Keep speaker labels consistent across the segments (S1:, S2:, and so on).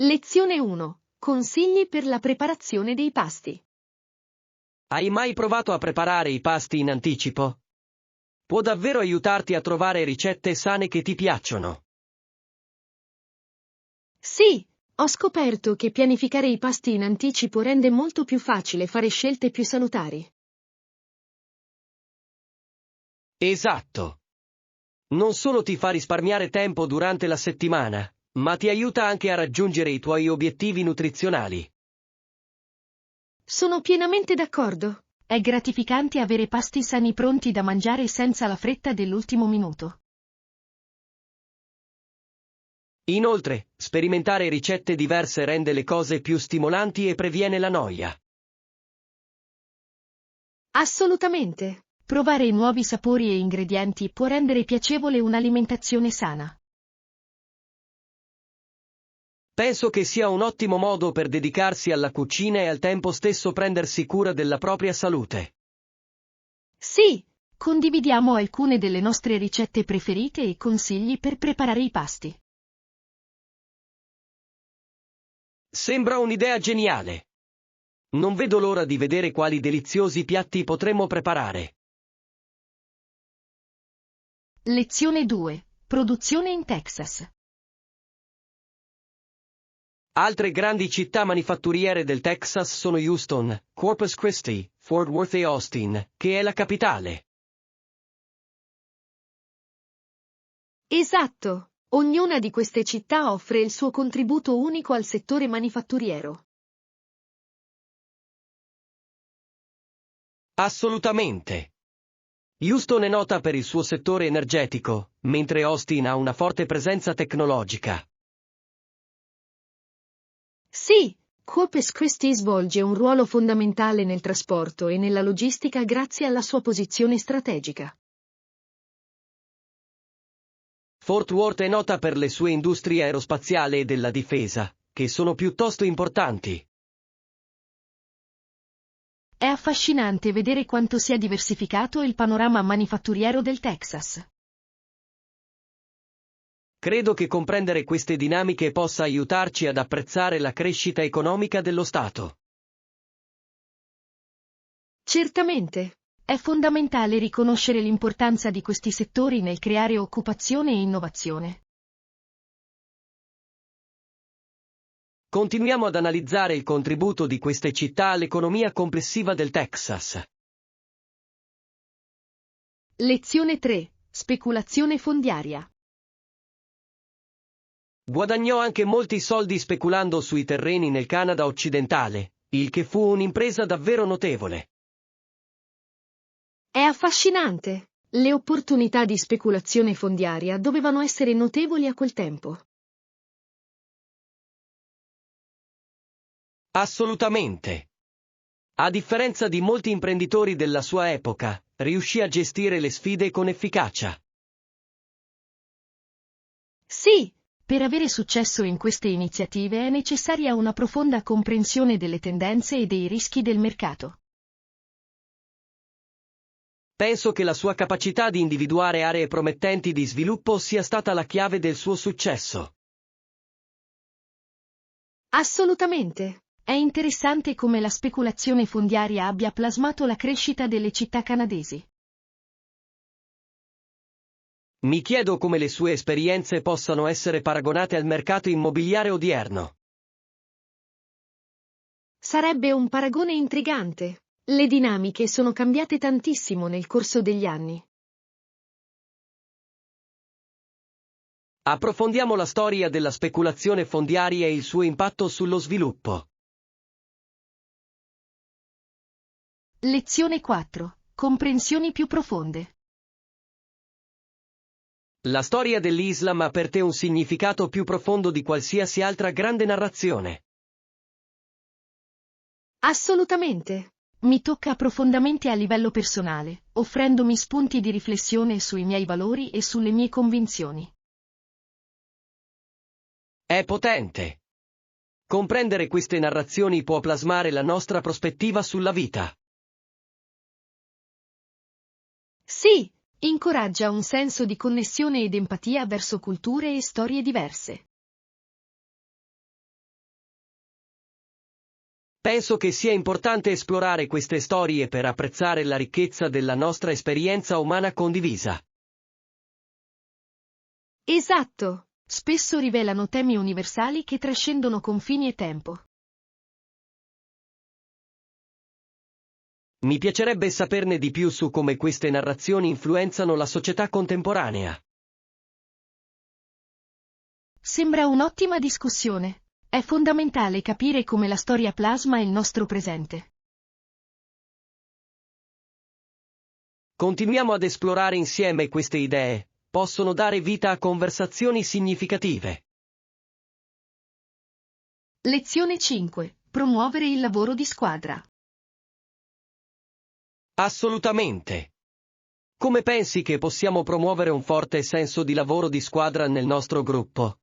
S1: Lezione 1. Consigli per la preparazione dei pasti.
S2: Hai mai provato a preparare i pasti in anticipo? Può davvero aiutarti a trovare ricette sane che ti piacciono.
S1: Sì, ho scoperto che pianificare i pasti in anticipo rende molto più facile fare scelte più salutari.
S2: Esatto. Non solo ti fa risparmiare tempo durante la settimana, ma ti aiuta anche a raggiungere i tuoi obiettivi nutrizionali.
S1: Sono pienamente d'accordo. È gratificante avere pasti sani pronti da mangiare senza la fretta dell'ultimo minuto.
S2: Inoltre, sperimentare ricette diverse rende le cose più stimolanti e previene la noia.
S1: Assolutamente. Provare nuovi sapori e ingredienti può rendere piacevole un'alimentazione sana.
S2: Penso che sia un ottimo modo per dedicarsi alla cucina e al tempo stesso prendersi cura della propria salute.
S1: Sì, condividiamo alcune delle nostre ricette preferite e consigli per preparare i pasti.
S2: Sembra un'idea geniale. Non vedo l'ora di vedere quali deliziosi piatti potremmo preparare.
S1: Lezione 2. Produzione in Texas.
S2: Altre grandi città manifatturiere del Texas sono Houston, Corpus Christi, Fort Worth e Austin, che è la capitale.
S1: Esatto. Ognuna di queste città offre il suo contributo unico al settore manifatturiero.
S2: Assolutamente. Houston è nota per il suo settore energetico, mentre Austin ha una forte presenza tecnologica.
S1: Sì, Corpus Christi svolge un ruolo fondamentale nel trasporto e nella logistica grazie alla sua posizione strategica.
S2: Fort Worth è nota per le sue industrie aerospaziale e della difesa, che sono piuttosto importanti.
S1: È affascinante vedere quanto sia diversificato il panorama manifatturiero del Texas.
S2: Credo che comprendere queste dinamiche possa aiutarci ad apprezzare la crescita economica dello Stato.
S1: Certamente. È fondamentale riconoscere l'importanza di questi settori nel creare occupazione e innovazione.
S2: Continuiamo ad analizzare il contributo di queste città all'economia complessiva del Texas.
S1: Lezione 3. Speculazione fondiaria.
S2: Guadagnò anche molti soldi speculando sui terreni nel Canada occidentale, il che fu un'impresa davvero notevole.
S1: È affascinante. Le opportunità di speculazione fondiaria dovevano essere notevoli a quel tempo.
S2: Assolutamente. A differenza di molti imprenditori della sua epoca, riuscì a gestire le sfide con efficacia.
S1: Sì, per avere successo in queste iniziative è necessaria una profonda comprensione delle tendenze e dei rischi del mercato.
S2: Penso che la sua capacità di individuare aree promettenti di sviluppo sia stata la chiave del suo successo.
S1: Assolutamente. È interessante come la speculazione fondiaria abbia plasmato la crescita delle città canadesi.
S2: Mi chiedo come le sue esperienze possano essere paragonate al mercato immobiliare odierno.
S1: Sarebbe un paragone intrigante. Le dinamiche sono cambiate tantissimo nel corso degli anni.
S2: Approfondiamo la storia della speculazione fondiaria e il suo impatto sullo sviluppo.
S1: Lezione 4. Comprensioni più profonde.
S2: La storia dell'Islam ha per te un significato più profondo di qualsiasi altra grande narrazione.
S1: Assolutamente. Mi tocca profondamente a livello personale, offrendomi spunti di riflessione sui miei valori e sulle mie convinzioni.
S2: È potente. Comprendere queste narrazioni può plasmare la nostra prospettiva sulla vita.
S1: Sì, incoraggia un senso di connessione ed empatia verso culture e storie diverse.
S2: Penso che sia importante esplorare queste storie per apprezzare la ricchezza della nostra esperienza umana condivisa.
S1: Esatto. Spesso rivelano temi universali che trascendono confini e tempo.
S2: Mi piacerebbe saperne di più su come queste narrazioni influenzano la società contemporanea.
S1: Sembra un'ottima discussione. È fondamentale capire come la storia plasma il nostro presente.
S2: Continuiamo ad esplorare insieme queste idee, possono dare vita a conversazioni significative.
S1: Lezione 5. Promuovere il lavoro di squadra.
S2: Assolutamente. Come pensi che possiamo promuovere un forte senso di lavoro di squadra nel nostro gruppo?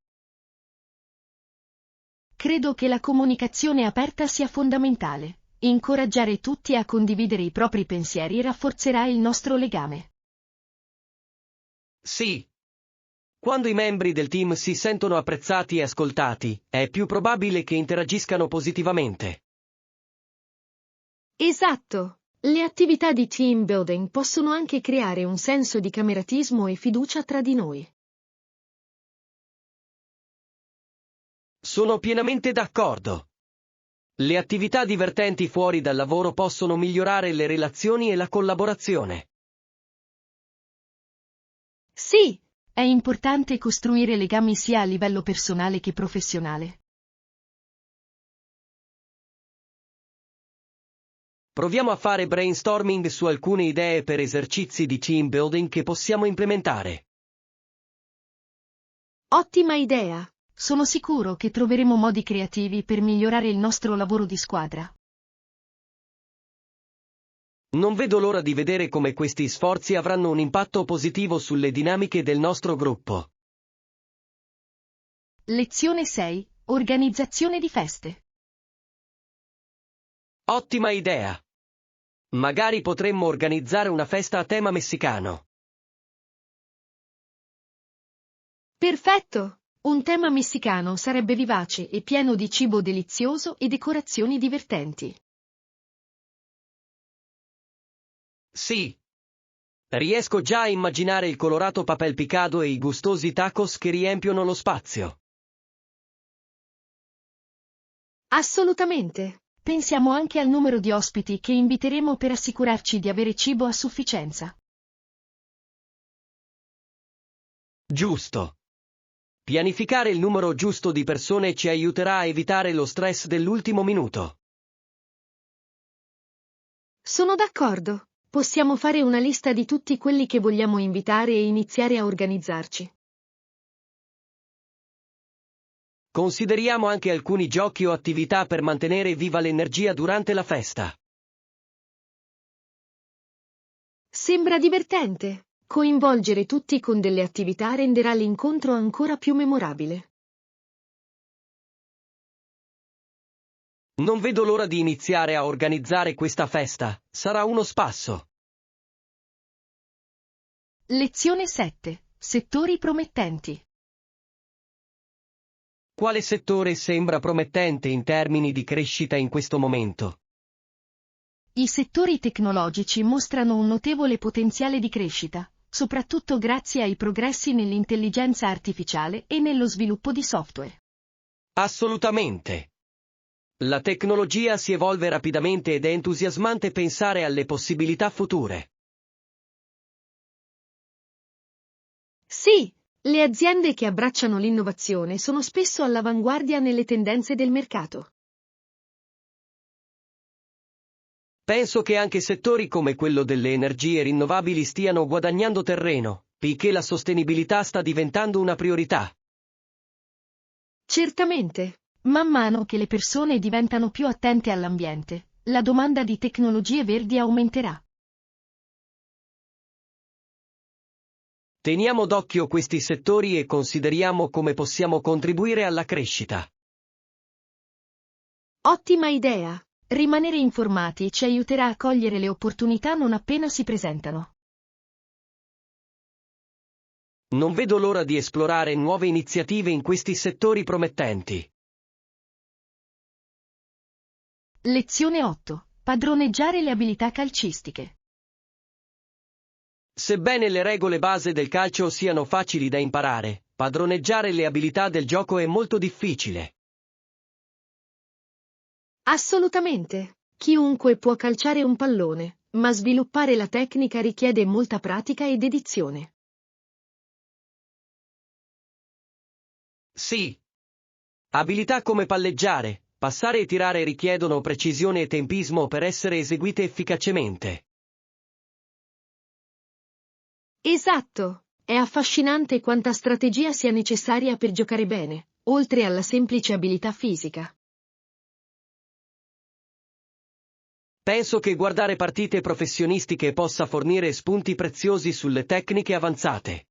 S1: Credo che la comunicazione aperta sia fondamentale. Incoraggiare tutti a condividere i propri pensieri rafforzerà il nostro legame.
S2: Sì. Quando i membri del team si sentono apprezzati e ascoltati, è più probabile che interagiscano positivamente.
S1: Esatto. Le attività di team building possono anche creare un senso di cameratismo e fiducia tra di noi.
S2: Sono pienamente d'accordo. Le attività divertenti fuori dal lavoro possono migliorare le relazioni e la collaborazione.
S1: Sì, è importante costruire legami sia a livello personale che professionale.
S2: Proviamo a fare brainstorming su alcune idee per esercizi di team building che possiamo implementare.
S1: Ottima idea! Sono sicuro che troveremo modi creativi per migliorare il nostro lavoro di squadra.
S2: Non vedo l'ora di vedere come questi sforzi avranno un impatto positivo sulle dinamiche del nostro gruppo.
S1: Lezione 6. Organizzazione di feste.
S2: Ottima idea! Magari potremmo organizzare una festa a tema messicano.
S1: Perfetto! Un tema messicano sarebbe vivace e pieno di cibo delizioso e decorazioni divertenti.
S2: Sì. Riesco già a immaginare il colorato papel picado e i gustosi tacos che riempiono lo spazio.
S1: Assolutamente! Pensiamo anche al numero di ospiti che inviteremo per assicurarci di avere cibo a sufficienza.
S2: Giusto. Pianificare il numero giusto di persone ci aiuterà a evitare lo stress dell'ultimo minuto.
S1: Sono d'accordo. Possiamo fare una lista di tutti quelli che vogliamo invitare e iniziare a organizzarci.
S2: Consideriamo anche alcuni giochi o attività per mantenere viva l'energia durante la festa.
S1: Sembra divertente. Coinvolgere tutti con delle attività renderà l'incontro ancora più memorabile.
S2: Non vedo l'ora di iniziare a organizzare questa festa, sarà uno spasso.
S1: Lezione 7. Settori promettenti.
S2: Quale settore sembra promettente in termini di crescita in questo momento?
S1: I settori tecnologici mostrano un notevole potenziale di crescita, soprattutto grazie ai progressi nell'intelligenza artificiale e nello sviluppo di software.
S2: Assolutamente. La tecnologia si evolve rapidamente ed è entusiasmante pensare alle possibilità future.
S1: Sì, le aziende che abbracciano l'innovazione sono spesso all'avanguardia nelle tendenze del mercato.
S2: Penso che anche settori come quello delle energie rinnovabili stiano guadagnando terreno, poiché la sostenibilità sta diventando una priorità.
S1: Certamente, man mano che le persone diventano più attente all'ambiente, la domanda di tecnologie verdi aumenterà.
S2: Teniamo d'occhio questi settori e consideriamo come possiamo contribuire alla crescita.
S1: Ottima idea! Rimanere informati ci aiuterà a cogliere le opportunità non appena si presentano.
S2: Non vedo l'ora di esplorare nuove iniziative in questi settori promettenti.
S1: Lezione 8. Padroneggiare le abilità calcistiche.
S2: Sebbene le regole base del calcio siano facili da imparare, padroneggiare le abilità del gioco è molto difficile.
S1: Assolutamente. Chiunque può calciare un pallone, ma sviluppare la tecnica richiede molta pratica e dedizione.
S2: Sì. Abilità come palleggiare, passare e tirare richiedono precisione e tempismo per essere eseguite efficacemente.
S1: Esatto. È affascinante quanta strategia sia necessaria per giocare bene, oltre alla semplice abilità fisica.
S2: Penso che guardare partite professionistiche possa fornire spunti preziosi sulle tecniche avanzate.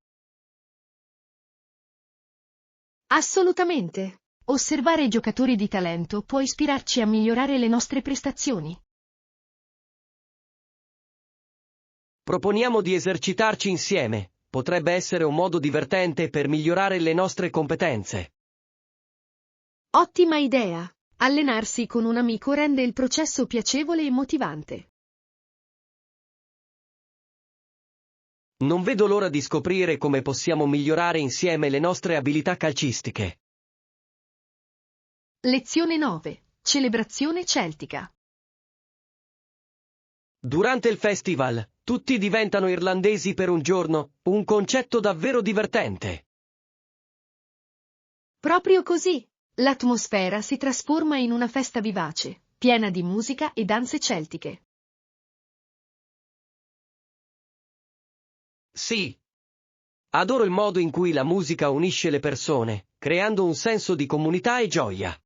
S1: Assolutamente. Osservare giocatori di talento può ispirarci a migliorare le nostre prestazioni.
S2: Proponiamo di esercitarci insieme, potrebbe essere un modo divertente per migliorare le nostre competenze.
S1: Ottima idea. Allenarsi con un amico rende il processo piacevole e motivante.
S2: Non vedo l'ora di scoprire come possiamo migliorare insieme le nostre abilità calcistiche.
S1: Lezione 9. Celebrazione celtica.
S2: Durante il festival, tutti diventano irlandesi per un giorno, un concetto davvero divertente.
S1: Proprio così. L'atmosfera si trasforma in una festa vivace, piena di musica e danze celtiche.
S2: Sì. Adoro il modo in cui la musica unisce le persone, creando un senso di comunità e gioia.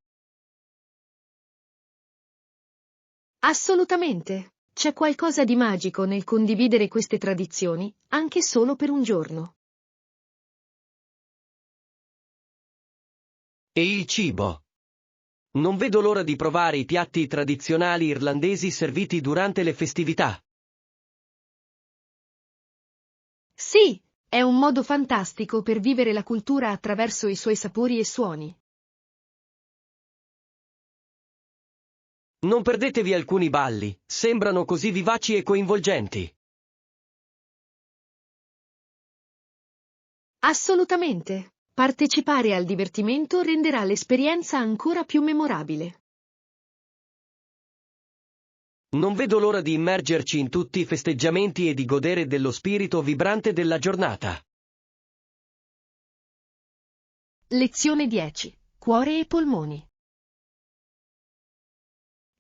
S1: Assolutamente. C'è qualcosa di magico nel condividere queste tradizioni, anche solo per un giorno.
S2: E il cibo. Non vedo l'ora di provare i piatti tradizionali irlandesi serviti durante le festività.
S1: Sì, è un modo fantastico per vivere la cultura attraverso i suoi sapori e suoni.
S2: Non perdetevi alcuni balli, sembrano così vivaci e coinvolgenti.
S1: Assolutamente. Partecipare al divertimento renderà l'esperienza ancora più memorabile.
S2: Non vedo l'ora di immergerci in tutti i festeggiamenti e di godere dello spirito vibrante della giornata.
S1: Lezione 10. Cuore e polmoni.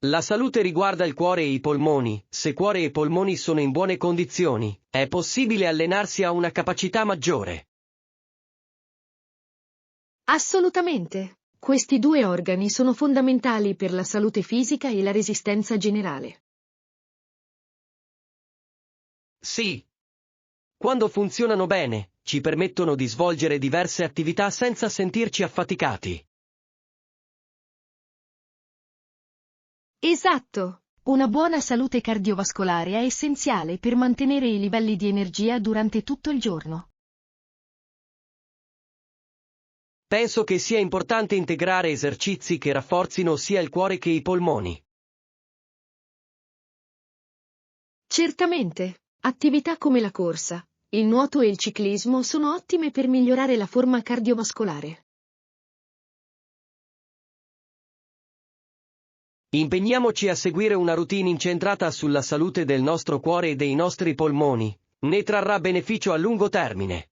S2: La salute riguarda il cuore e i polmoni. Se cuore e polmoni sono in buone condizioni, è possibile allenarsi a una capacità maggiore.
S1: Assolutamente. Questi due organi sono fondamentali per la salute fisica e la resistenza generale.
S2: Sì. Quando funzionano bene, ci permettono di svolgere diverse attività senza sentirci affaticati.
S1: Esatto. Una buona salute cardiovascolare è essenziale per mantenere i livelli di energia durante tutto il giorno.
S2: Penso che sia importante integrare esercizi che rafforzino sia il cuore che i polmoni.
S1: Certamente. Attività come la corsa, il nuoto e il ciclismo sono ottime per migliorare la forma cardiovascolare.
S2: Impegniamoci a seguire una routine incentrata sulla salute del nostro cuore e dei nostri polmoni. Ne trarrà beneficio a lungo termine.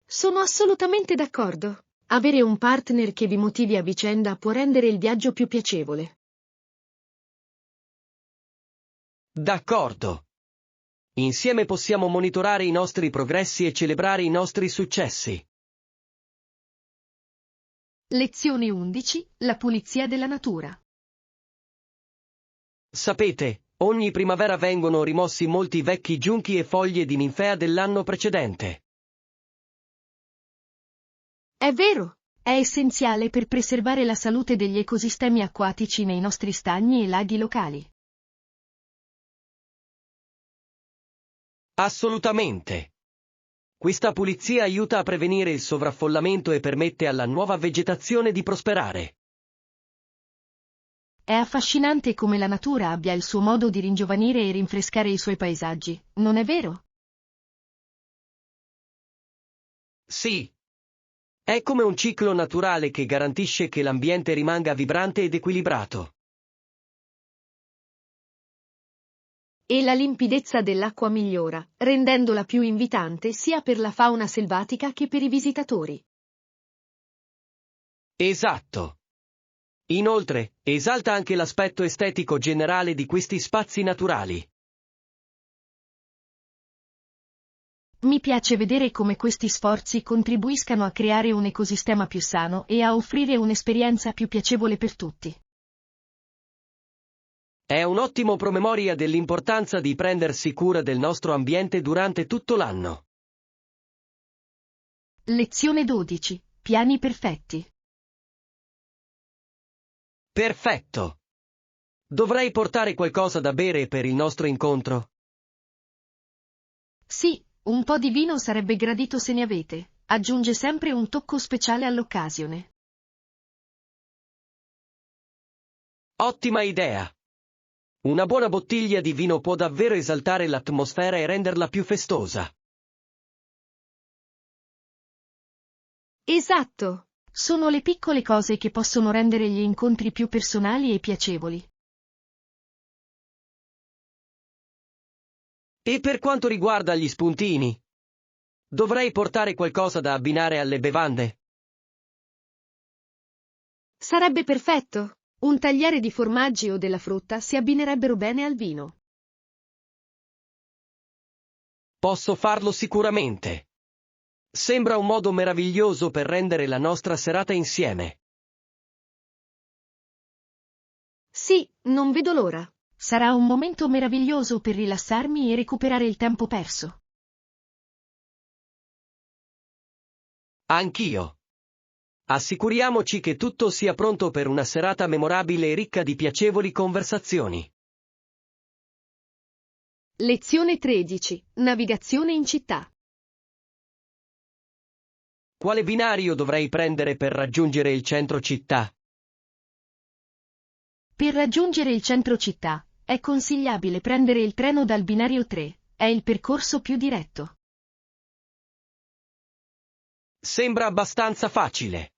S1: Sono assolutamente d'accordo. Avere un partner che vi motivi a vicenda può rendere il viaggio più piacevole.
S2: D'accordo. Insieme possiamo monitorare i nostri progressi e celebrare i nostri successi.
S1: Lezione 11. La pulizia della natura.
S2: Sapete, ogni primavera vengono rimossi molti vecchi giunchi e foglie di ninfea dell'anno precedente.
S1: È vero, è essenziale per preservare la salute degli ecosistemi acquatici nei nostri stagni e laghi locali.
S2: Assolutamente. Questa pulizia aiuta a prevenire il sovraffollamento e permette alla nuova vegetazione di prosperare.
S1: È affascinante come la natura abbia il suo modo di ringiovanire e rinfrescare i suoi paesaggi, non è vero?
S2: Sì. È come un ciclo naturale che garantisce che l'ambiente rimanga vibrante ed equilibrato.
S1: E la limpidezza dell'acqua migliora, rendendola più invitante sia per la fauna selvatica che per i visitatori.
S2: Esatto. Inoltre, esalta anche l'aspetto estetico generale di questi spazi naturali.
S1: Mi piace vedere come questi sforzi contribuiscano a creare un ecosistema più sano e a offrire un'esperienza più piacevole per tutti.
S2: È un ottimo promemoria dell'importanza di prendersi cura del nostro ambiente durante tutto l'anno.
S1: Lezione 12. Piani perfetti.
S2: Perfetto. Dovrei portare qualcosa da bere per il nostro incontro?
S1: Sì, un po' di vino sarebbe gradito se ne avete, aggiunge sempre un tocco speciale all'occasione.
S2: Ottima idea. Una buona bottiglia di vino può davvero esaltare l'atmosfera e renderla più festosa.
S1: Esatto. Sono le piccole cose che possono rendere gli incontri più personali e piacevoli.
S2: E per quanto riguarda gli spuntini? Dovrei portare qualcosa da abbinare alle bevande?
S1: Sarebbe perfetto. Un tagliere di formaggi o della frutta si abbinerebbero bene al vino.
S2: Posso farlo sicuramente. Sembra un modo meraviglioso per rendere la nostra serata insieme.
S1: Sì, non vedo l'ora. Sarà un momento meraviglioso per rilassarmi e recuperare il tempo perso.
S2: Anch'io. Assicuriamoci che tutto sia pronto per una serata memorabile e ricca di piacevoli conversazioni.
S1: Lezione 13. Navigazione in città.
S2: Quale binario dovrei prendere per raggiungere il centro città?
S1: Per raggiungere il centro città, è consigliabile prendere il treno dal binario 3, è il percorso più diretto.
S2: Sembra abbastanza facile.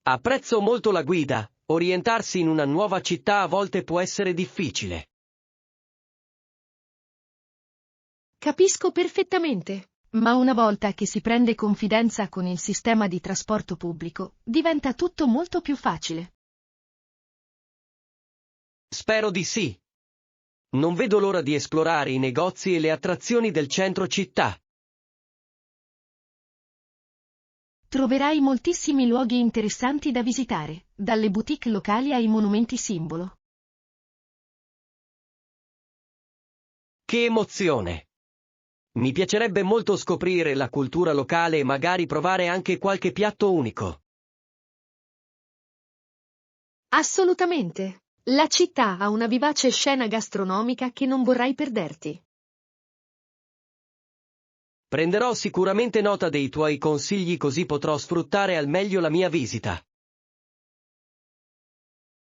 S2: Apprezzo molto la guida, orientarsi in una nuova città a volte può essere difficile.
S1: Capisco perfettamente. Ma una volta che si prende confidenza con il sistema di trasporto pubblico, diventa tutto molto più facile.
S2: Spero di sì. Non vedo l'ora di esplorare i negozi e le attrazioni del centro città.
S1: Troverai moltissimi luoghi interessanti da visitare, dalle boutique locali ai monumenti simbolo.
S2: Che emozione! Mi piacerebbe molto scoprire la cultura locale e magari provare anche qualche piatto unico.
S1: Assolutamente. La città ha una vivace scena gastronomica che non vorrai perderti.
S2: Prenderò sicuramente nota dei tuoi consigli così potrò sfruttare al meglio la mia visita.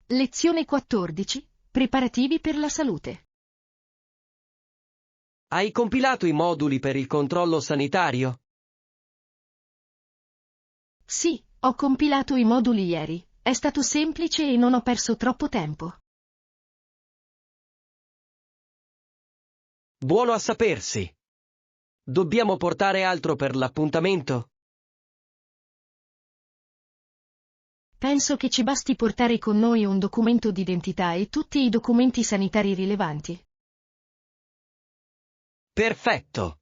S1: Lezione 14. Preparativi per la salute.
S2: Hai compilato i moduli per il controllo sanitario?
S1: Sì, ho compilato i moduli ieri. È stato semplice e non ho perso troppo tempo.
S2: Buono a sapersi. Dobbiamo portare altro per l'appuntamento?
S1: Penso che ci basti portare con noi un documento d'identità e tutti i documenti sanitari rilevanti.
S2: Perfetto.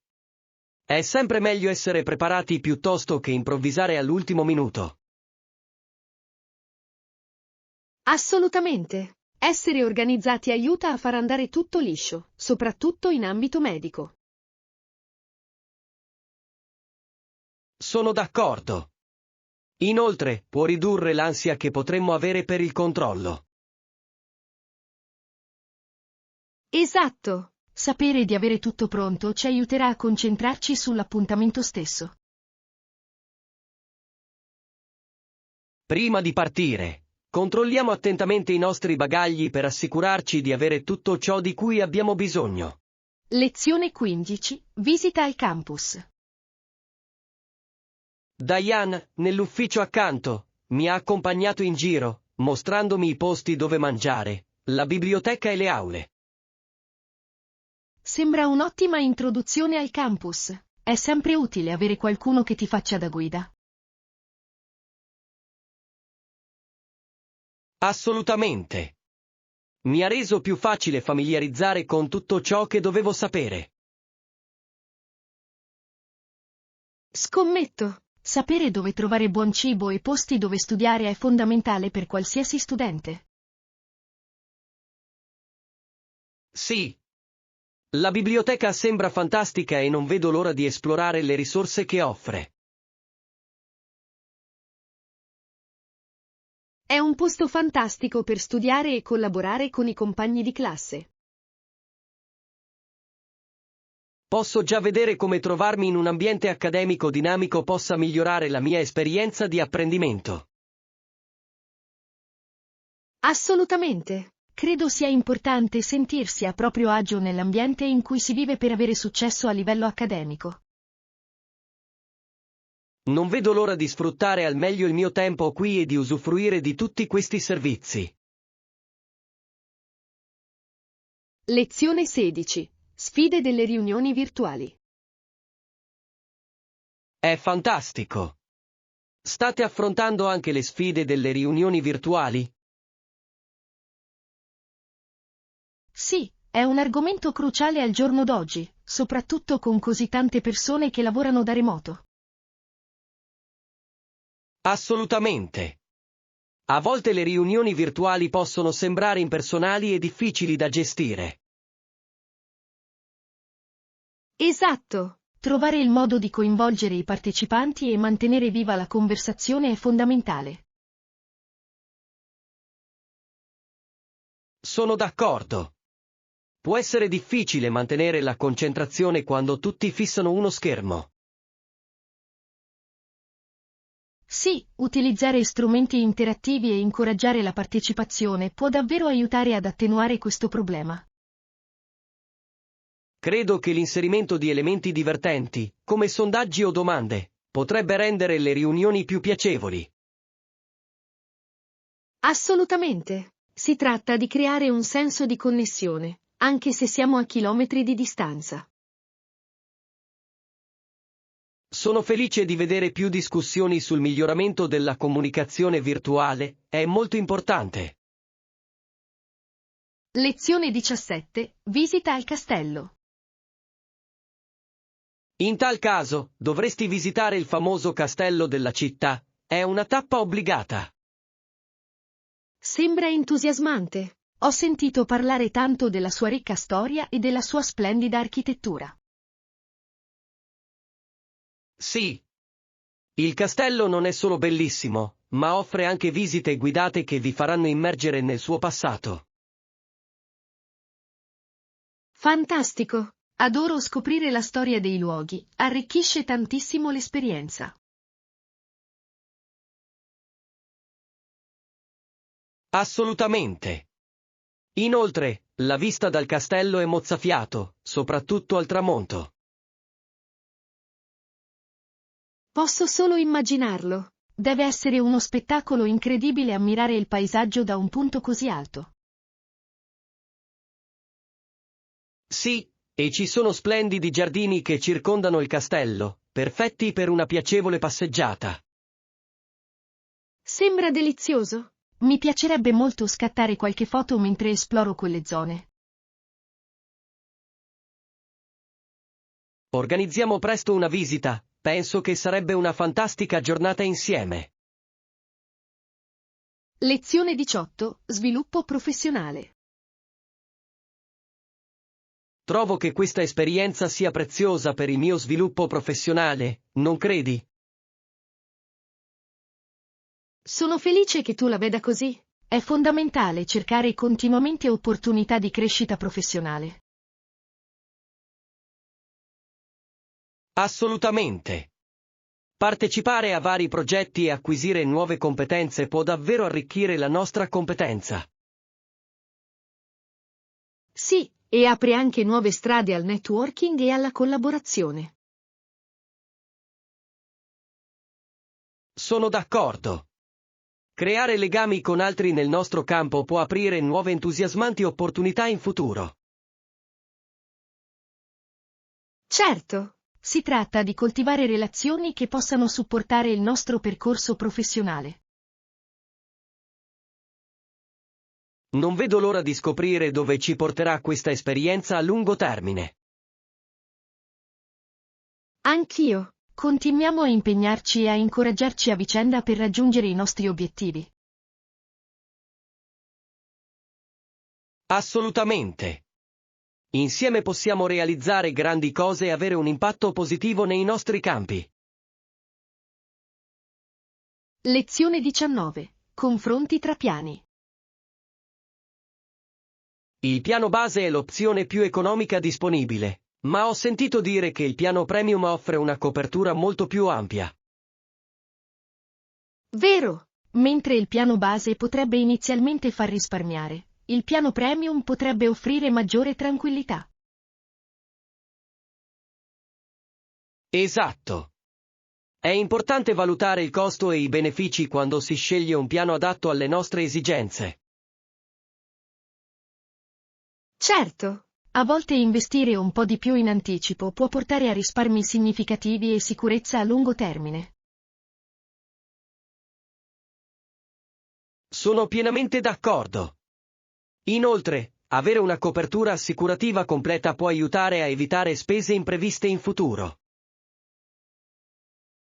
S2: È sempre meglio essere preparati piuttosto che improvvisare all'ultimo minuto.
S1: Assolutamente. Essere organizzati aiuta a far andare tutto liscio, soprattutto in ambito medico.
S2: Sono d'accordo. Inoltre, può ridurre l'ansia che potremmo avere per il controllo.
S1: Esatto. Sapere di avere tutto pronto ci aiuterà a concentrarci sull'appuntamento stesso.
S2: Prima di partire, Controlliamo attentamente i nostri bagagli per assicurarci di avere tutto ciò di cui abbiamo bisogno.
S1: Lezione 15. Visita al campus.
S2: Diane, nell'ufficio accanto, mi ha accompagnato in giro, mostrandomi i posti dove mangiare, la biblioteca e le aule.
S1: Sembra un'ottima introduzione al campus. È sempre utile avere qualcuno che ti faccia da guida.
S2: Assolutamente. Mi ha reso più facile familiarizzare con tutto ciò che dovevo sapere.
S1: Scommetto. Sapere dove trovare buon cibo e posti dove studiare è fondamentale per qualsiasi studente.
S2: Sì. La biblioteca sembra fantastica e non vedo l'ora di esplorare le risorse che offre.
S1: È un posto fantastico per studiare e collaborare con i compagni di classe.
S2: Posso già vedere come trovarmi in un ambiente accademico dinamico possa migliorare la mia esperienza di apprendimento.
S1: Assolutamente. Credo sia importante sentirsi a proprio agio nell'ambiente in cui si vive per avere successo a livello accademico.
S2: Non vedo l'ora di sfruttare al meglio il mio tempo qui e di usufruire di tutti questi servizi.
S1: Lezione 16. Sfide delle riunioni virtuali.
S2: È fantastico. State affrontando anche le sfide delle riunioni virtuali?
S1: Sì, è un argomento cruciale al giorno d'oggi, soprattutto con così tante persone che lavorano da remoto.
S2: Assolutamente. A volte le riunioni virtuali possono sembrare impersonali e difficili da gestire.
S1: Esatto. Trovare il modo di coinvolgere i partecipanti e mantenere viva la conversazione è fondamentale.
S2: Sono d'accordo. Può essere difficile mantenere la concentrazione quando tutti fissano uno schermo.
S1: Sì, utilizzare strumenti interattivi e incoraggiare la partecipazione può davvero aiutare ad attenuare questo problema.
S2: Credo che l'inserimento di elementi divertenti, come sondaggi o domande, potrebbe rendere le riunioni più piacevoli.
S1: Assolutamente. Si tratta di creare un senso di connessione, anche se siamo a chilometri di distanza.
S2: Sono felice di vedere più discussioni sul miglioramento della comunicazione virtuale, è molto importante.
S1: Lezione 17. Visita al castello.
S2: In tal caso, dovresti visitare il famoso castello della città, è una tappa obbligata.
S1: Sembra entusiasmante. Ho sentito parlare tanto della sua ricca storia e della sua splendida architettura.
S2: Sì. Il castello non è solo bellissimo, ma offre anche visite guidate che vi faranno immergere nel suo passato.
S1: Fantastico! Adoro scoprire la storia dei luoghi, arricchisce tantissimo l'esperienza.
S2: Assolutamente. Inoltre, la vista dal castello è mozzafiato, soprattutto al tramonto.
S1: Posso solo immaginarlo. Deve essere uno spettacolo incredibile ammirare il paesaggio da un punto così alto.
S2: Sì, e ci sono splendidi giardini che circondano il castello, perfetti per una piacevole passeggiata.
S1: Sembra delizioso. Mi piacerebbe molto scattare qualche foto mentre esploro quelle zone.
S2: Organizziamo presto una visita, penso che sarebbe una fantastica giornata insieme.
S1: Lezione 18. Sviluppo professionale.
S2: Trovo che questa esperienza sia preziosa per il mio sviluppo professionale, non credi?
S1: Sono felice che tu la veda così. È fondamentale cercare continuamente opportunità di crescita professionale.
S2: Assolutamente. Partecipare a vari progetti e acquisire nuove competenze può davvero arricchire la nostra competenza.
S1: Sì, e apre anche nuove strade al networking e alla collaborazione.
S2: Sono d'accordo. Creare legami con altri nel nostro campo può aprire nuove entusiasmanti opportunità in futuro.
S1: Certo, si tratta di coltivare relazioni che possano supportare il nostro percorso professionale.
S2: Non vedo l'ora di scoprire dove ci porterà questa esperienza a lungo termine.
S1: Anch'io. Continuiamo a impegnarci e a incoraggiarci a vicenda per raggiungere i nostri obiettivi.
S2: Assolutamente. Insieme possiamo realizzare grandi cose e avere un impatto positivo nei nostri campi.
S1: Lezione 19. Confronti tra piani.
S2: Il piano base è l'opzione più economica disponibile, ma ho sentito dire che il piano premium offre una copertura molto più ampia.
S1: Vero. Mentre il piano base potrebbe inizialmente far risparmiare, il piano premium potrebbe offrire maggiore tranquillità.
S2: Esatto. È importante valutare il costo e i benefici quando si sceglie un piano adatto alle nostre esigenze.
S1: Certo. A volte investire un po' di più in anticipo può portare a risparmi significativi e sicurezza a lungo termine.
S2: Sono pienamente d'accordo. Inoltre, avere una copertura assicurativa completa può aiutare a evitare spese impreviste in futuro.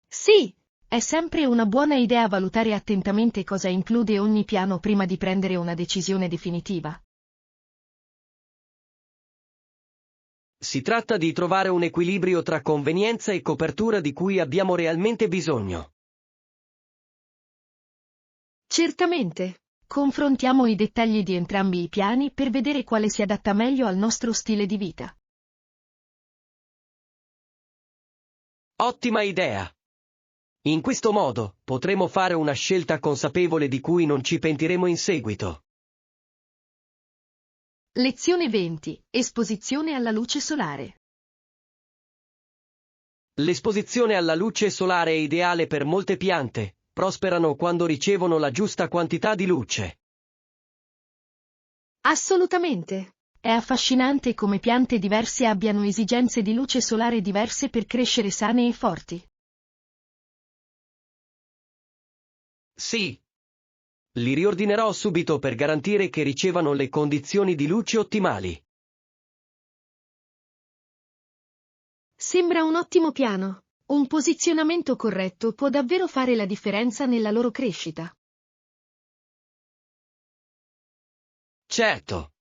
S1: Sì, è sempre una buona idea valutare attentamente cosa include ogni piano prima di prendere una decisione definitiva.
S2: Si tratta di trovare un equilibrio tra convenienza e copertura di cui abbiamo realmente bisogno.
S1: Certamente. Confrontiamo i dettagli di entrambi i piani per vedere quale si adatta meglio al nostro stile di vita.
S2: Ottima idea! In questo modo, potremo fare una scelta consapevole di cui non ci pentiremo in seguito.
S1: Lezione 20. Esposizione alla luce solare.
S2: L'esposizione alla luce solare è ideale per molte piante, prosperano quando ricevono la giusta quantità di luce.
S1: Assolutamente. È affascinante come piante diverse abbiano esigenze di luce solare diverse per crescere sane e forti.
S2: Sì. Li riordinerò subito per garantire che ricevano le condizioni di luce ottimali.
S1: Sembra un ottimo piano. Un posizionamento corretto può davvero fare la differenza nella loro crescita.
S2: Certo.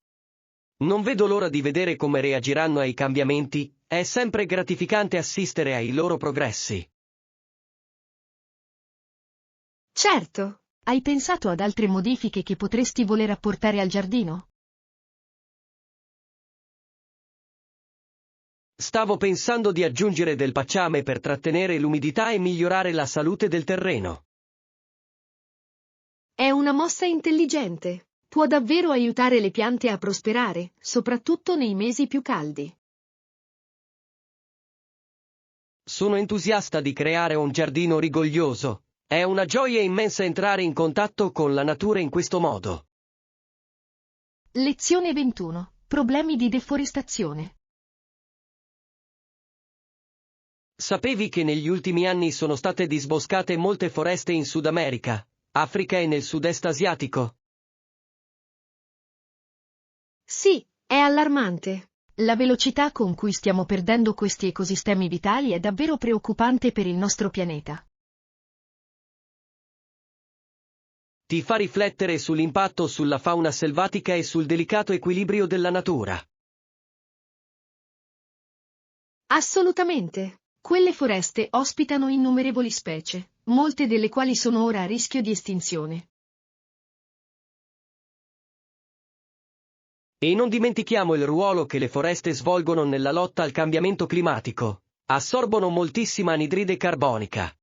S2: Non vedo l'ora di vedere come reagiranno ai cambiamenti, è sempre gratificante assistere ai loro progressi.
S1: Certo. Hai pensato ad altre modifiche che potresti voler apportare al giardino?
S2: Stavo pensando di aggiungere del pacciame per trattenere l'umidità e migliorare la salute del terreno.
S1: È una mossa intelligente. Può davvero aiutare le piante a prosperare, soprattutto nei mesi più caldi.
S2: Sono entusiasta di creare un giardino rigoglioso. È una gioia immensa entrare in contatto con la natura in questo modo.
S1: Lezione 21. Problemi di deforestazione.
S2: Sapevi che negli ultimi anni sono state disboscate molte foreste in Sud America, Africa e nel sud-est asiatico?
S1: Sì, è allarmante. La velocità con cui stiamo perdendo questi ecosistemi vitali è davvero preoccupante per il nostro pianeta.
S2: Ti fa riflettere sull'impatto sulla fauna selvatica e sul delicato equilibrio della natura.
S1: Assolutamente. Quelle foreste ospitano innumerevoli specie, molte delle quali sono ora a rischio di estinzione.
S2: E non dimentichiamo il ruolo che le foreste svolgono nella lotta al cambiamento climatico. Assorbono moltissima anidride carbonica.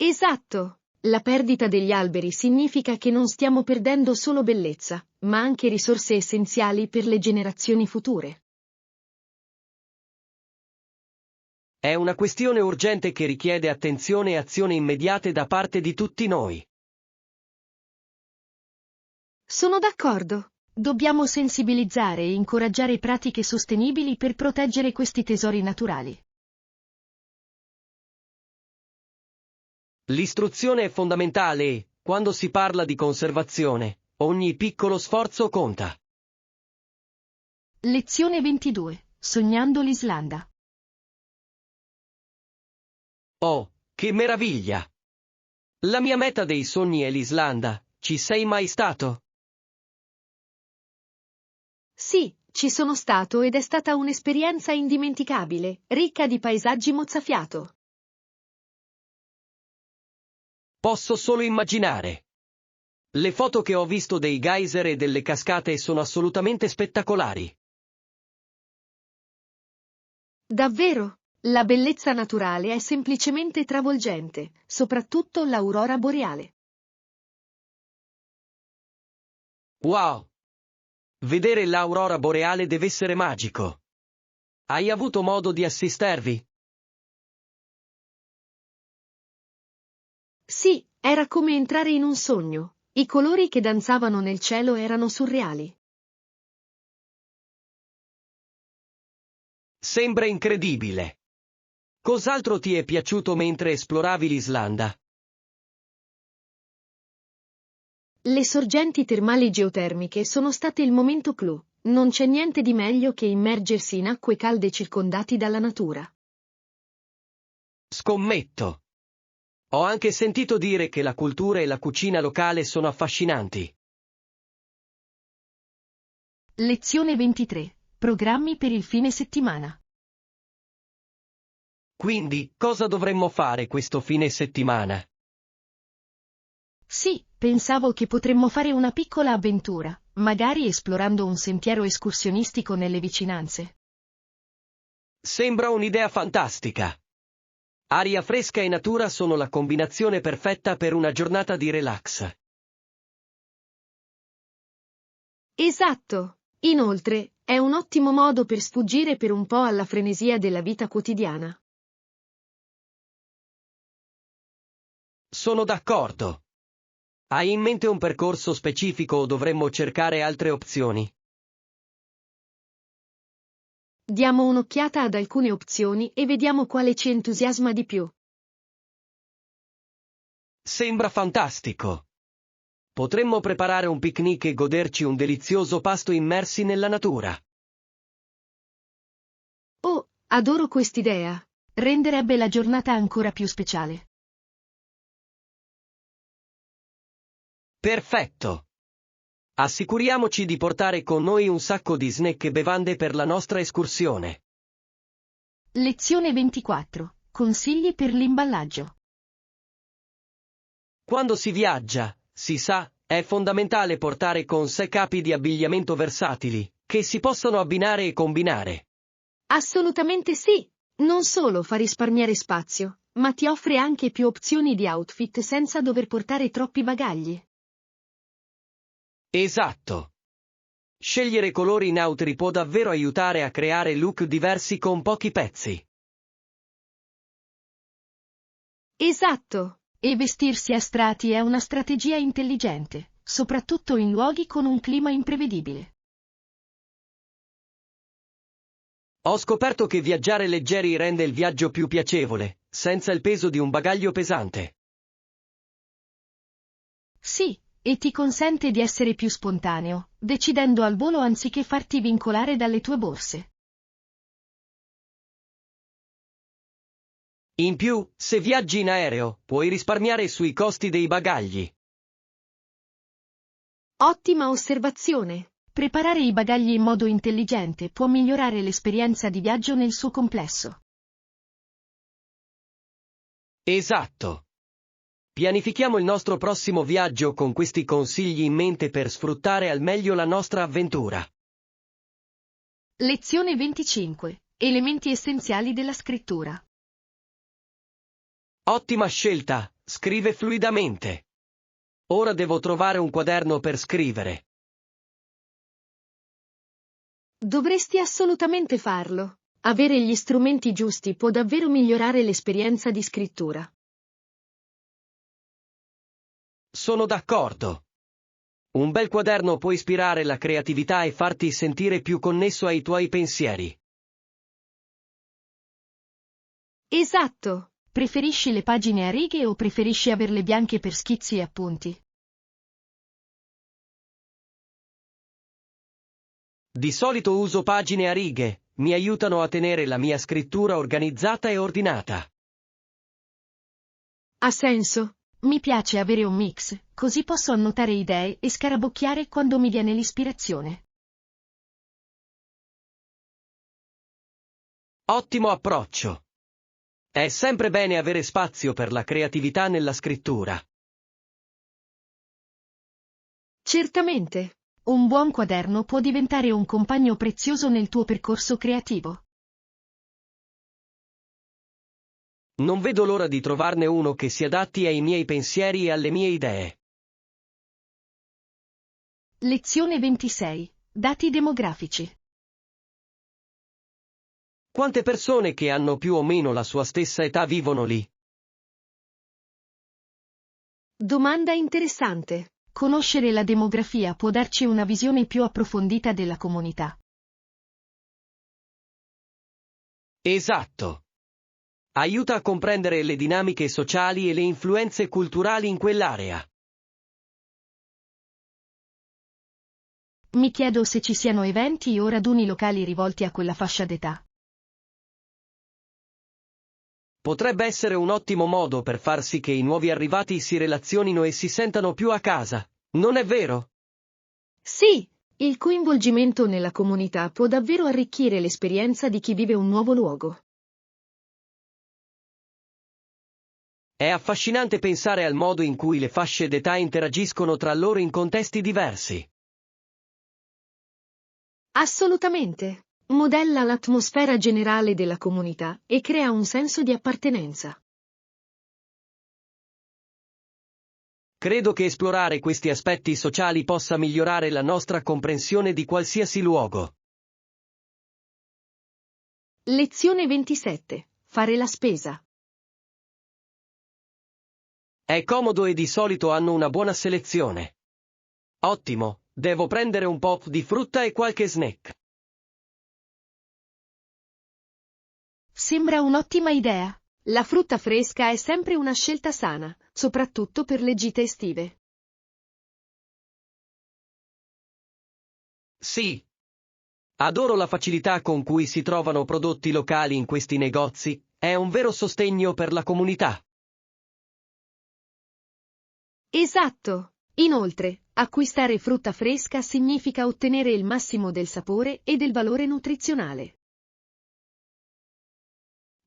S1: Esatto. La perdita degli alberi significa che non stiamo perdendo solo bellezza, ma anche risorse essenziali per le generazioni future.
S2: È una questione urgente che richiede attenzione e azioni immediate da parte di tutti noi.
S1: Sono d'accordo. Dobbiamo sensibilizzare e incoraggiare pratiche sostenibili per proteggere questi tesori naturali.
S2: L'istruzione è fondamentale e, quando si parla di conservazione, ogni piccolo sforzo conta.
S1: Lezione 22. Sognando l'Islanda.
S2: Oh, che meraviglia! La mia meta dei sogni è l'Islanda, ci sei mai stato?
S1: Sì, ci sono stato ed è stata un'esperienza indimenticabile, ricca di paesaggi mozzafiato.
S2: Posso solo immaginare. Le foto che ho visto dei geyser e delle cascate sono assolutamente spettacolari.
S1: Davvero? La bellezza naturale è semplicemente travolgente, soprattutto l'aurora boreale.
S2: Wow! Vedere l'aurora boreale deve essere magico. Hai avuto modo di assistervi?
S1: Sì, era come entrare in un sogno. I colori che danzavano nel cielo erano surreali.
S2: Sembra incredibile. Cos'altro ti è piaciuto mentre esploravi l'Islanda?
S1: Le sorgenti termali geotermiche sono state il momento clou. Non c'è niente di meglio che immergersi in acque calde circondati dalla natura.
S2: Scommetto. Ho anche sentito dire che la cultura e la cucina locale sono affascinanti.
S1: Lezione 23. Programmi per il fine settimana.
S2: Quindi, cosa dovremmo fare questo fine settimana?
S1: Sì, pensavo che potremmo fare una piccola avventura, magari esplorando un sentiero escursionistico nelle vicinanze.
S2: Sembra un'idea fantastica. Aria fresca e natura sono la combinazione perfetta per una giornata di relax.
S1: Esatto. Inoltre, è un ottimo modo per sfuggire per un po' alla frenesia della vita quotidiana.
S2: Sono d'accordo. Hai in mente un percorso specifico o dovremmo cercare altre opzioni?
S1: Diamo un'occhiata ad alcune opzioni e vediamo quale ci entusiasma di più.
S2: Sembra fantastico. Potremmo preparare un picnic e goderci un delizioso pasto immersi nella natura.
S1: Oh, adoro quest'idea. Renderebbe la giornata ancora più speciale.
S2: Perfetto. Assicuriamoci di portare con noi un sacco di snack e bevande per la nostra escursione.
S1: Lezione 24. Consigli per l'imballaggio.
S2: Quando si viaggia, si sa, è fondamentale portare con sé capi di abbigliamento versatili, che si possono abbinare e combinare.
S1: Assolutamente sì. Non solo fa risparmiare spazio, ma ti offre anche più opzioni di outfit senza dover portare troppi bagagli.
S2: Esatto. Scegliere colori neutri può davvero aiutare a creare look diversi con pochi pezzi.
S1: Esatto. E vestirsi a strati è una strategia intelligente, soprattutto in luoghi con un clima imprevedibile.
S2: Ho scoperto che viaggiare leggeri rende il viaggio più piacevole, senza il peso di un bagaglio pesante.
S1: Sì, e ti consente di essere più spontaneo, decidendo al volo anziché farti vincolare dalle tue borse.
S2: In più, se viaggi in aereo, puoi risparmiare sui costi dei bagagli.
S1: Ottima osservazione. Preparare i bagagli in modo intelligente può migliorare l'esperienza di viaggio nel suo complesso.
S2: Esatto. Pianifichiamo il nostro prossimo viaggio con questi consigli in mente per sfruttare al meglio la nostra avventura.
S1: Lezione 25. Elementi essenziali della scrittura.
S2: Ottima scelta, Scrive fluidamente. Ora devo trovare un quaderno per scrivere.
S1: Dovresti assolutamente farlo. Avere gli strumenti giusti può davvero migliorare l'esperienza di scrittura.
S2: Sono d'accordo. Un bel quaderno può ispirare la creatività e farti sentire più connesso ai tuoi pensieri.
S1: Esatto. Preferisci le pagine a righe o preferisci averle bianche per schizzi e appunti?
S2: Di solito uso pagine a righe, mi aiutano a tenere la mia scrittura organizzata e ordinata.
S1: Ha senso. Mi piace avere un mix, così posso annotare idee e scarabocchiare quando mi viene l'ispirazione.
S2: Ottimo approccio. È sempre bene avere spazio per la creatività nella scrittura.
S1: Certamente. Un buon quaderno può diventare un compagno prezioso nel tuo percorso creativo.
S2: Non vedo l'ora di trovarne uno che si adatti ai miei pensieri e alle mie idee.
S1: Lezione 26. Dati demografici.
S2: Quante persone che hanno più o meno la sua stessa età vivono lì?
S1: Domanda interessante. Conoscere la demografia può darci una visione più approfondita della comunità.
S2: Esatto. Aiuta a comprendere le dinamiche sociali e le influenze culturali in quell'area.
S1: Mi chiedo se ci siano eventi o raduni locali rivolti a quella fascia d'età.
S2: Potrebbe essere un ottimo modo per far sì che i nuovi arrivati si relazionino e si sentano più a casa, non è vero?
S1: Sì, il coinvolgimento nella comunità può davvero arricchire l'esperienza di chi vive un nuovo luogo.
S2: È affascinante pensare al modo in cui le fasce d'età interagiscono tra loro in contesti diversi.
S1: Assolutamente. Modella l'atmosfera generale della comunità e crea un senso di appartenenza.
S2: Credo che esplorare questi aspetti sociali possa migliorare la nostra comprensione di qualsiasi luogo.
S1: Lezione 27. Fare la spesa.
S2: È comodo e di solito hanno una buona selezione. Ottimo, devo prendere un po' di frutta e qualche snack.
S1: Sembra un'ottima idea. La frutta fresca è sempre una scelta sana, soprattutto per le gite estive.
S2: Sì. Adoro la facilità con cui si trovano prodotti locali in questi negozi, è un vero sostegno per la comunità.
S1: Esatto. Inoltre, acquistare frutta fresca significa ottenere il massimo del sapore e del valore nutrizionale.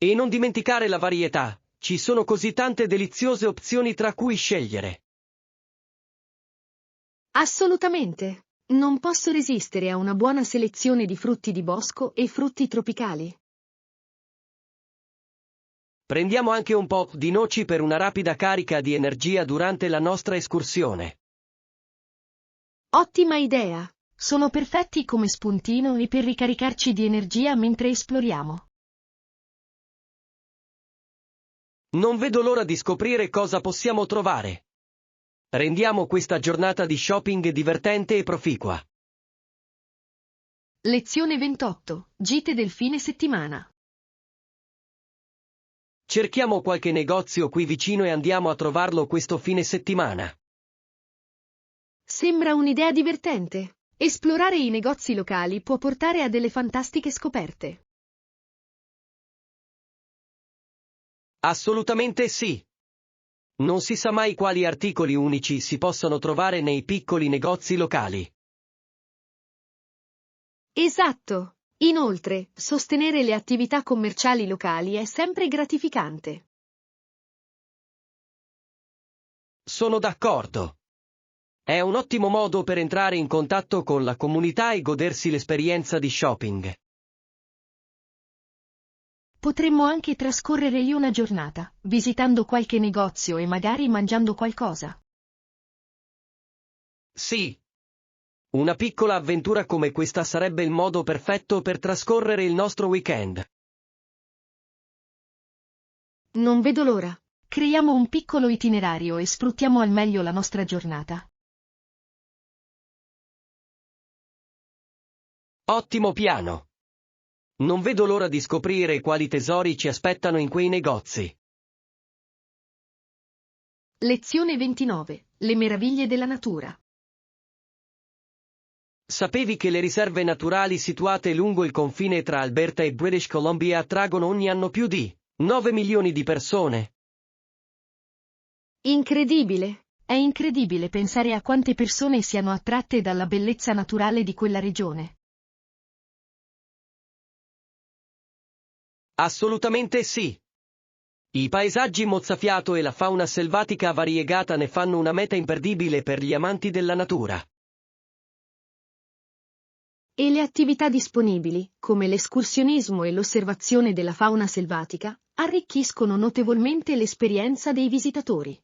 S2: E non dimenticare la varietà, ci sono così tante deliziose opzioni tra cui scegliere.
S1: Assolutamente. Non posso resistere a una buona selezione di frutti di bosco e frutti tropicali.
S2: Prendiamo anche un po' di noci per una rapida carica di energia durante la nostra escursione.
S1: Ottima idea! Sono perfetti come spuntino e per ricaricarci di energia mentre esploriamo.
S2: Non vedo l'ora di scoprire cosa possiamo trovare. Rendiamo questa giornata di shopping divertente e proficua.
S1: Lezione 28. Gite del fine settimana.
S2: Cerchiamo qualche negozio qui vicino e andiamo a trovarlo questo fine settimana.
S1: Sembra un'idea divertente. Esplorare i negozi locali può portare a delle fantastiche scoperte.
S2: Assolutamente sì. Non si sa mai quali articoli unici si possono trovare nei piccoli negozi locali.
S1: Esatto. Inoltre, sostenere le attività commerciali locali è sempre gratificante.
S2: Sono d'accordo. È un ottimo modo per entrare in contatto con la comunità e godersi l'esperienza di shopping.
S1: Potremmo anche trascorrere lì una giornata, visitando qualche negozio e magari mangiando qualcosa.
S2: Sì. Una piccola avventura come questa sarebbe il modo perfetto per trascorrere il nostro weekend.
S1: Non vedo l'ora. Creiamo un piccolo itinerario e sfruttiamo al meglio la nostra giornata.
S2: Ottimo piano. Non vedo l'ora di scoprire quali tesori ci aspettano in quei negozi.
S1: Lezione 29. Le meraviglie della natura.
S2: Sapevi che le riserve naturali situate lungo il confine tra Alberta e British Columbia attraggono ogni anno più di 9 milioni di persone?
S1: Incredibile! È incredibile pensare a quante persone siano attratte dalla bellezza naturale di quella regione.
S2: Assolutamente sì. I paesaggi mozzafiato e la fauna selvatica variegata ne fanno una meta imperdibile per gli amanti della natura.
S1: E le attività disponibili, come l'escursionismo e l'osservazione della fauna selvatica, arricchiscono notevolmente l'esperienza dei visitatori.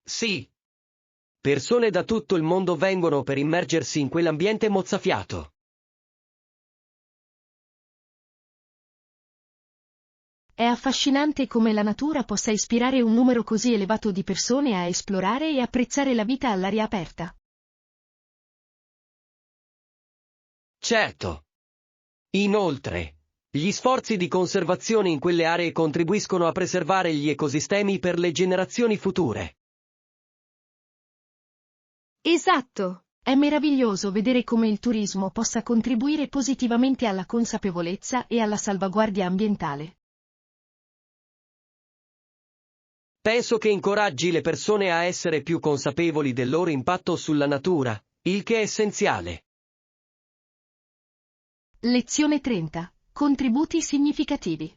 S2: Sì. Persone da tutto il mondo vengono per immergersi in quell'ambiente mozzafiato.
S1: È affascinante come la natura possa ispirare un numero così elevato di persone a esplorare e apprezzare la vita all'aria aperta.
S2: Certo. Inoltre, gli sforzi di conservazione in quelle aree contribuiscono a preservare gli ecosistemi per le generazioni future.
S1: Esatto! È meraviglioso vedere come il turismo possa contribuire positivamente alla consapevolezza e alla salvaguardia ambientale.
S2: Penso che incoraggi le persone a essere più consapevoli del loro impatto sulla natura, il che è essenziale.
S1: Lezione 30. Contributi significativi.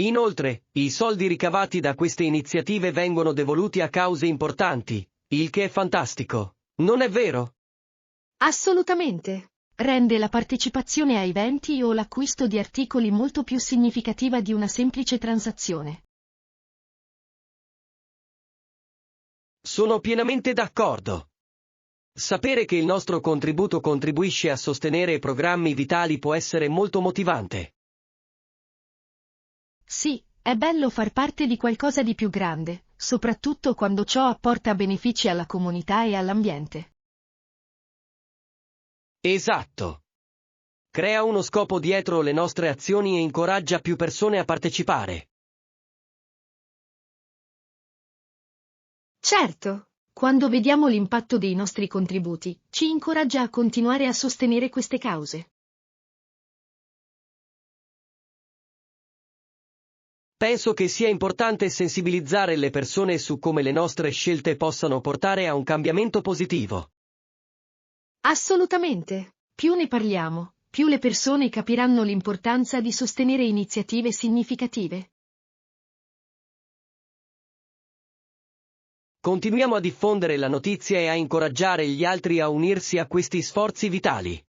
S2: Inoltre, i soldi ricavati da queste iniziative vengono devoluti a cause importanti, il che è fantastico, non è vero?
S1: Assolutamente! Rende la partecipazione a eventi o l'acquisto di articoli molto più significativa di una semplice transazione.
S2: Sono pienamente d'accordo. Sapere che il nostro contributo contribuisce a sostenere programmi vitali può essere molto motivante.
S1: Sì, è bello far parte di qualcosa di più grande, soprattutto quando ciò apporta benefici alla comunità e all'ambiente.
S2: Esatto. Crea uno scopo dietro le nostre azioni e incoraggia più persone a partecipare.
S1: Certo! Quando vediamo l'impatto dei nostri contributi, ci incoraggia a continuare a sostenere queste cause.
S2: Penso che sia importante sensibilizzare le persone su come le nostre scelte possano portare a un cambiamento positivo.
S1: Assolutamente! Più ne parliamo, più le persone capiranno l'importanza di sostenere iniziative significative.
S2: Continuiamo a diffondere la notizia e a incoraggiare gli altri a unirsi a questi sforzi vitali.